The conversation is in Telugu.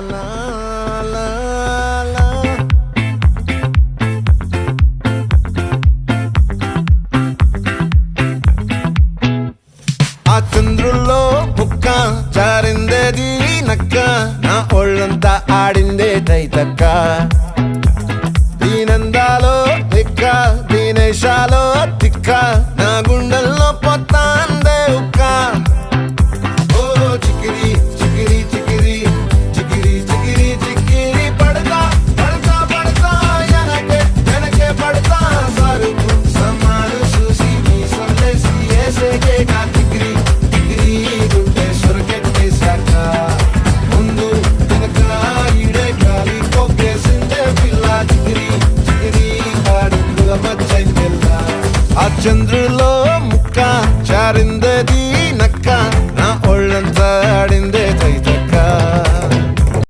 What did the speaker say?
లా, లా, లా. ఆ చంద్రుల్లో బుక్క జారిందేది నక్క నా ఒళ్ళంతా ఆడిందే తైతక్క